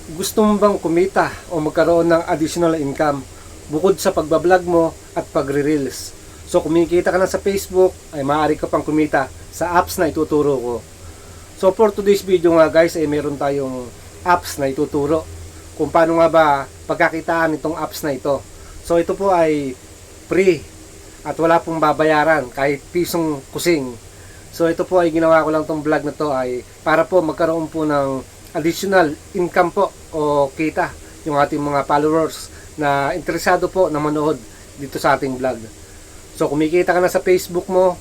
Gusto mo bang kumita o magkaroon ng additional income bukod sa pagbablog mo at pagre-reels? So kumikita ka na sa Facebook, ay maaari ka pang kumita sa apps na ituturo ko. So for today's video nga guys, ay meron tayong apps na ituturo kung paano nga ba pagkakitaan itong apps na ito. So ito po ay free at wala pong babayaran kahit pisong kusing. So ito po ay ginawa ko lang tong vlog na to ay para po magkaroon po ng additional income po o kita yung ating mga followers na interesado po na manood dito sa ating vlog. So kumikita ka na sa Facebook mo,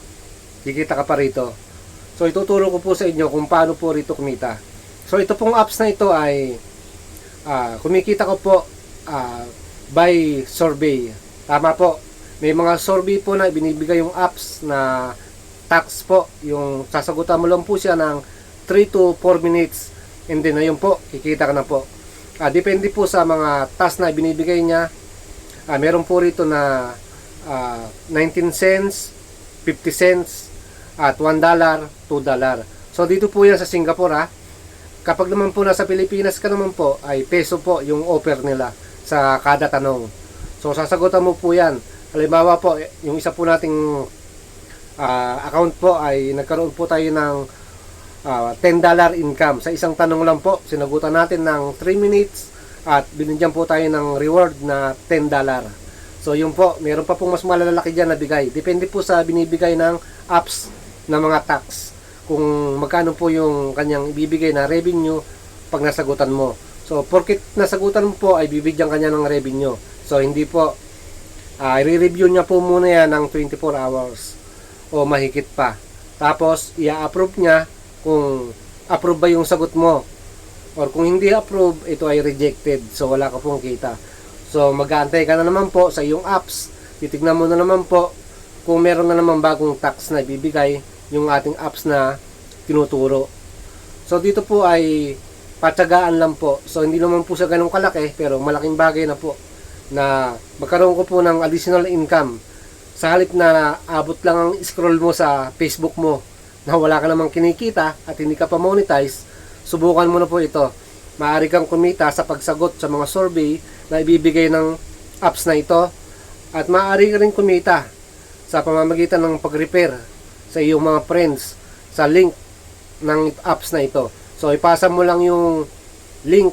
kikita ka pa rito. So ituturo ko po sa inyo kung paano po rito kumita. So ito pong apps na ito ay kumikita ko po by survey. Tama po, may mga survey po na binibigay yung apps na tax po, yung sasagutan mo lang po siya ng 3 to 4 minutes. And then ayun po, kikita ka na po. Depende po sa mga task na binibigay niya. Meron po rito na 19 cents, 50 cents, at $1, $2. So dito po yan sa Singapore . Kapag naman po nasa Pilipinas ka naman po, ay peso po yung offer nila sa kada tanong. So sasagutan mo po yan. Halimbawa po, yung isa po nating account po ay nagkaroon po tayo ng $10 income. Sa isang tanong lang po, sinagutan natin ng 3 minutes at binigyan po tayo ng reward na $10. So yun po, meron pa pong mas malalaki dyan na bigay. Depende po sa binibigay ng apps na mga tax. Kung magkano po yung kanyang ibibigay na revenue pag nasagutan mo. So porket nasagutan mo po ay bibigyan kanya ng revenue. So hindi po, i-review niya po muna yan ng 24 hours o mahigit pa. Tapos i-approve niya kung approve ba yung sagot mo, or kung hindi approve, ito ay rejected, so wala ka pong kita. So mag-aantay ka na naman po sa iyong apps, titignan mo na naman po kung meron na naman bagong tax na ibibigay yung ating apps na tinuturo. So dito po ay patsagaan lang po, so hindi naman po siya ganun kalaki, pero malaking bagay na po na magkaroon ko po ng additional income. Sa halip na abot lang ang scroll mo sa Facebook mo na wala ka namang kinikita at hindi ka pa monetize, subukan mo na po ito. Maaari kang kumita sa pagsagot sa mga survey na ibibigay ng apps na ito, at maaari ka rin kumita sa pamamagitan ng pag-repair sa iyong mga friends sa link ng apps na ito. So ipasa mo lang yung link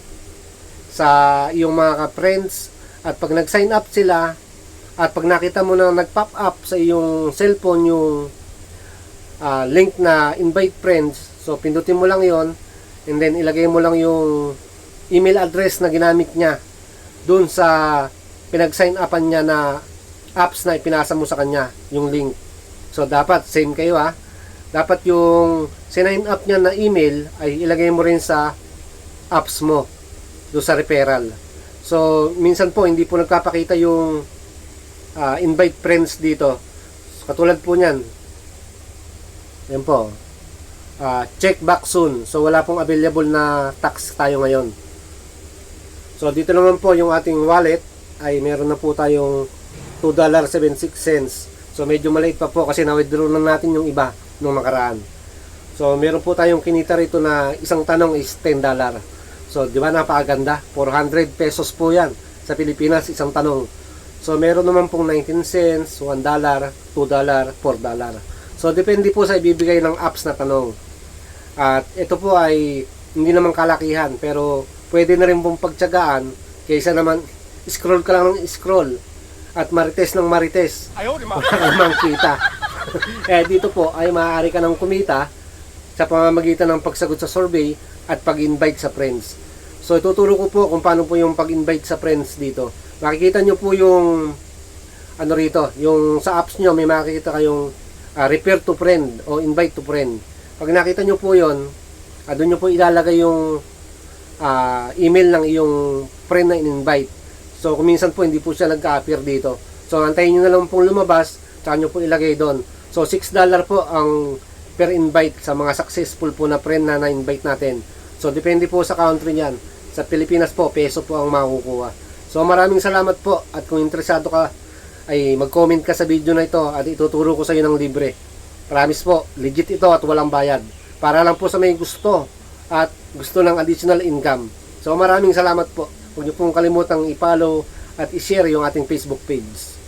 sa iyong mga friends, at pag nag-sign up sila at pag nakita mo na nag-pop up sa iyong cellphone yung link na invite friends, so pindutin mo lang yon, and then ilagay mo lang yung email address na ginamit niya dun sa pinag-sign upan niya na apps na ipinasa mo sa kanya yung link. So dapat same kayo dapat yung sign up niya na email ay ilagay mo rin sa apps mo do sa referral. So minsan po hindi po nagpapakita yung invite friends dito. So, katulad po niyan, yan po, check back soon. So wala pong available na tax tayo ngayon. So dito naman po yung ating wallet ay meron na po tayong $2.76. So medyo maliit pa po kasi na-withdraw na natin yung iba nung nakaraan. So meron po tayong kinita rito na isang tanong is $10. So di ba napakaganda? 400 pesos po yan sa Pilipinas isang tanong. So meron naman pong 19 cents, $1, $2, $4. So depende po sa ibibigay ng apps na tanong. At ito po ay hindi naman kalakihan, pero pwede na rin pong pagtyagaan kaysa naman scroll ka lang ng scroll at marites ng marites. Wala ka namang kita. Dito po ay maaari ka nang kumita sa pamamagitan ng pagsagot sa survey at pag-invite sa friends. So ituturo ko po kung paano po yung pag-invite sa friends dito. Makikita nyo po yung rito, yung sa apps nyo may makikita kayong refer to friend o invite to friend. Pag nakita nyo po yun, doon nyo po ilalagay yung email ng iyong friend na in-invite. So kung minsan po hindi po siya nagka-appear dito, so antayin nyo na lang pong lumabas, tsaka nyo po ilagay doon. So $6 po ang per invite sa mga successful po na friend na na-invite natin. So depende po sa country niyan. Sa Pilipinas po, peso po ang makukuha. So maraming salamat po, at kung interesado ka ay mag-comment ka sa video na ito at ituturo ko sa iyo ng libre. Promise po, legit ito at walang bayad. Para lang po sa may gusto at gusto ng additional income. So maraming salamat po. Huwag niyo pong kalimutang i-follow at i-share yung ating Facebook page.